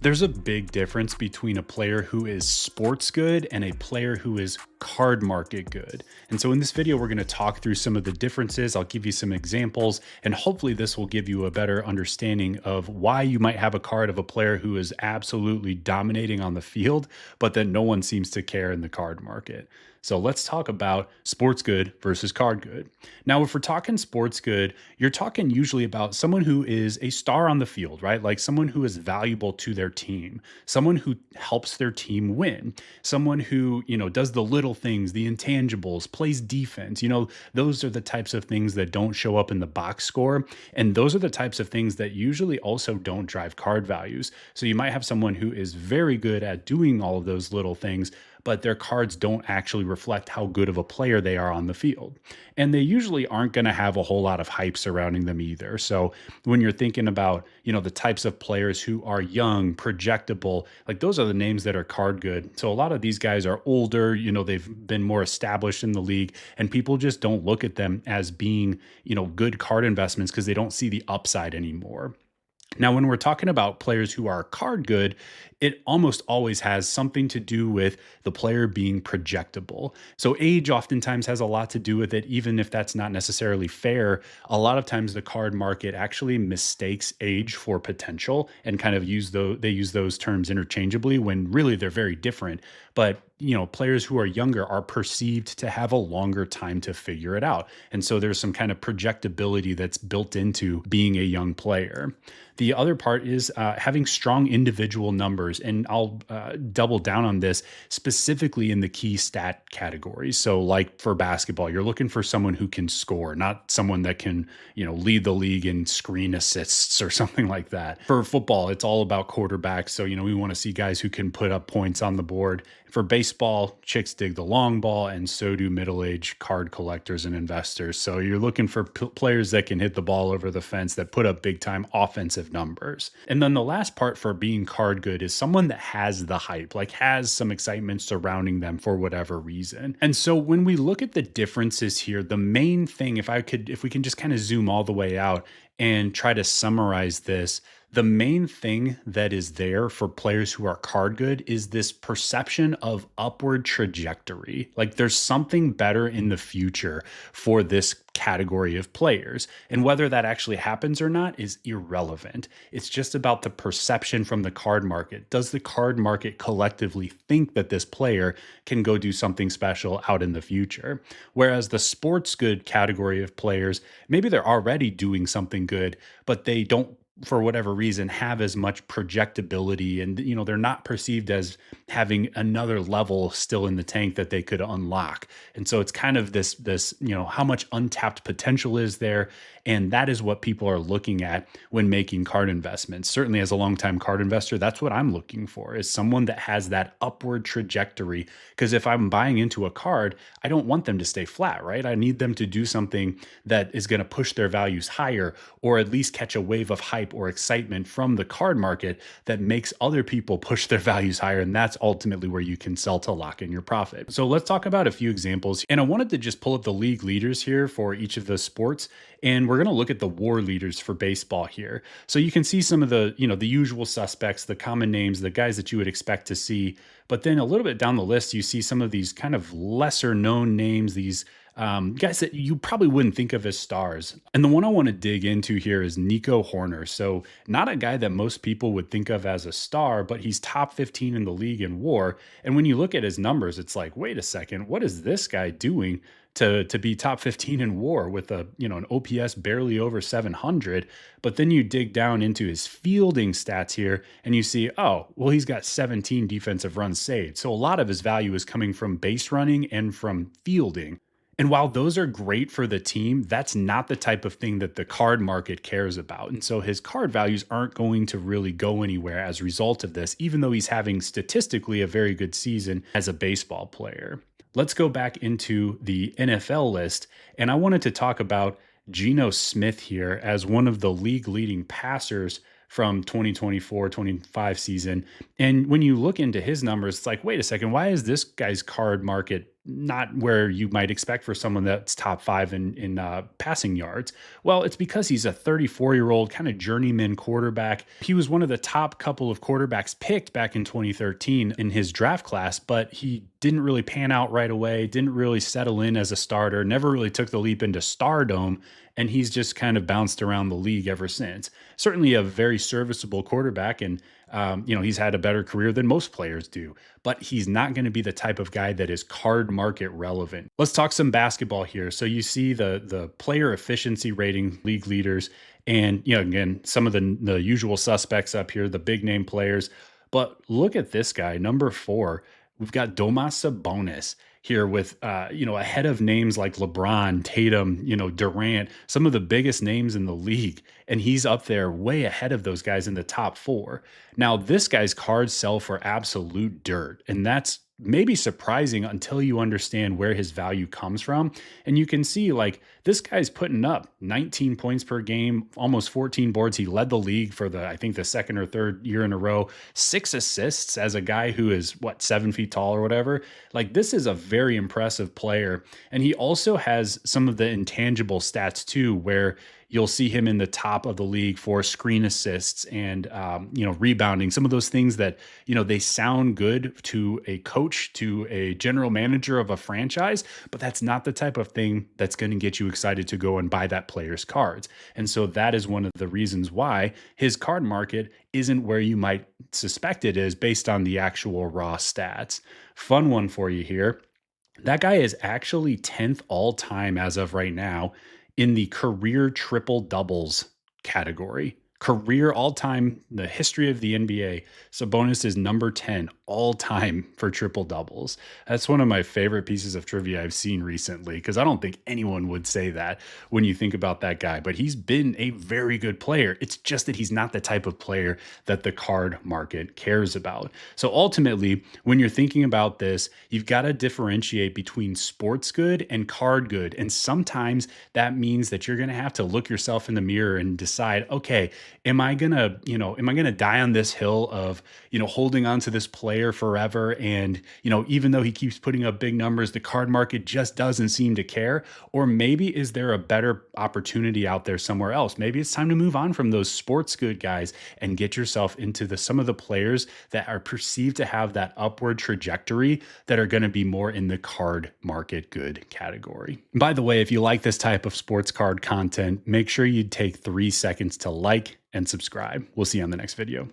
There's a big difference between a player who is sports good and a player who is card market good. And so in this video, we're going to talk through some of the differences. I'll give you some examples, and hopefully this will give you a better understanding of why you might have a card of a player who is absolutely dominating on the field, but that no one seems to care in the card market. So let's talk about sports good versus card good. Now, if we're talking sports good, you're talking usually about someone who is a star on the field, right? Like someone who is valuable to their team, someone who helps their team win, someone who, does the little things, the intangibles, plays defense. Those are the types of things that don't show up in the box score. And those are the types of things that usually also don't drive card values. So you might have someone who is very good at doing all of those little things, but their cards don't actually reflect how good of a player they are on the field. And they usually aren't going to have a whole lot of hype surrounding them either. So when you're thinking about, the types of players who are young, projectable, like those are the names that are card good. So a lot of these guys are older, they've been more established in the league, and people just don't look at them as being, good card investments because they don't see the upside anymore. Now, when we're talking about players who are card good, it almost always has something to do with the player being projectable. So, age oftentimes has a lot to do with it, even if that's not necessarily fair. A lot of times, the card market actually mistakes age for potential and kind of they use those terms interchangeably when really they're very different. But players who are younger are perceived to have a longer time to figure it out. And so there's some kind of projectability that's built into being a young player. The other part is having strong individual numbers. And I'll double down on this specifically in the key stat categories. So, like for basketball, you're looking for someone who can score, not someone that can, lead the league in screen assists or something like that. For football, it's all about quarterbacks. So, we want to see guys who can put up points on the board. For baseball, chicks dig the long ball, and so do middle-aged card collectors and investors. So you're looking for players that can hit the ball over the fence, that put up big-time offensive numbers. And then the last part for being card good is someone that has the hype, like has some excitement surrounding them for whatever reason. And so when we look at the differences here, the main thing, if we can just kind of zoom all the way out and try to summarize this, the main thing that is there for players who are card good is this perception of upward trajectory. Like there's something better in the future for this category of players. And whether that actually happens or not is irrelevant. It's just about the perception from the card market. Does the card market collectively think that this player can go do something special out in the future? Whereas the sports good category of players, maybe they're already doing something good, but they don't, for whatever reason, have as much projectability, and they're not perceived as having another level still in the tank that they could unlock. And so it's kind of this how much untapped potential is there, and that is what people are looking at when making card investments. Certainly as a longtime card investor, that's what I'm looking for, is someone that has that upward trajectory. Because if I'm buying into a card, I don't want them to stay flat, right? I need them to do something that is going to push their values higher, or at least catch a wave of hype or excitement from the card market that makes other people push their values higher. And that's ultimately where you can sell to lock in your profit. So let's talk about a few examples. And I wanted to just pull up the league leaders here for each of the sports. And we're going to look at the war leaders for baseball here. So you can see some of the, the usual suspects, the common names, the guys that you would expect to see. But then a little bit down the list, you see some of these kind of lesser known names, these guys that you probably wouldn't think of as stars. And the one I want to dig into here is Nico Horner. So not a guy that most people would think of as a star, but he's top 15 in the league in WAR. And when you look at his numbers, it's like, wait a second, what is this guy doing to be top 15 in WAR with an OPS barely over 700? But then you dig down into his fielding stats here and you see, oh, well, he's got 17 defensive runs saved. So a lot of his value is coming from base running and from fielding. And while those are great for the team, that's not the type of thing that the card market cares about. And so his card values aren't going to really go anywhere as a result of this, even though he's having statistically a very good season as a baseball player. Let's go back into the NFL list. And I wanted to talk about Geno Smith here as one of the league leading passers from 2024-25 season. And when you look into his numbers, it's like, wait a second, why is this guy's card market not where you might expect for someone that's top five in passing yards. Well, it's because he's a 34-year-old kind of journeyman quarterback. He was one of the top couple of quarterbacks picked back in 2013 in his draft class, but he didn't really pan out right away, didn't really settle in as a starter, never really took the leap into stardom, and he's just kind of bounced around the league ever since. Certainly a very serviceable quarterback, and he's had a better career than most players do, but he's not going to be the type of guy that is card market relevant. Let's talk some basketball here. So you see the player efficiency rating league leaders, and again, some of the usual suspects up here, the big name players. But look at this guy, number 4. We've got Domas Sabonis here with, ahead of names like LeBron, Tatum, Durant, some of the biggest names in the league. And he's up there way ahead of those guys in the top 4. Now, this guy's cards sell for absolute dirt. And that's maybe surprising until you understand where his value comes from. And you can see like this guy's putting up 19 points per game, almost 14 boards. He led the league for I think the second or third year in a row, 6 assists as a guy who is 7 feet tall or whatever. Like this is a very impressive player. And he also has some of the intangible stats too, where you'll see him in the top of the league for screen assists and, rebounding, some of those things that, they sound good to a coach, to a general manager of a franchise, but that's not the type of thing that's going to get you excited to go and buy that player's cards. And so that is one of the reasons why his card market isn't where you might suspect it is based on the actual raw stats. Fun one for you here. That guy is actually 10th all time as of right now in the career triple doubles category. Career all time, the history of the NBA, Sabonis is number 10 all time for triple doubles. That's one of my favorite pieces of trivia I've seen recently, because I don't think anyone would say that when you think about that guy, but he's been a very good player. It's just that he's not the type of player that the card market cares about. So ultimately, when you're thinking about this, you've got to differentiate between sports good and card good. And sometimes that means that you're going to have to look yourself in the mirror and decide, okay, am I gonna die on this hill of, holding on to this player forever? And, even though he keeps putting up big numbers, the card market just doesn't seem to care. Or maybe is there a better opportunity out there somewhere else? Maybe it's time to move on from those sports good guys and get yourself into some of the players that are perceived to have that upward trajectory that are going to be more in the card market good category. By the way, if you like this type of sports card content, make sure you take 3 seconds to like and subscribe. We'll see you on the next video.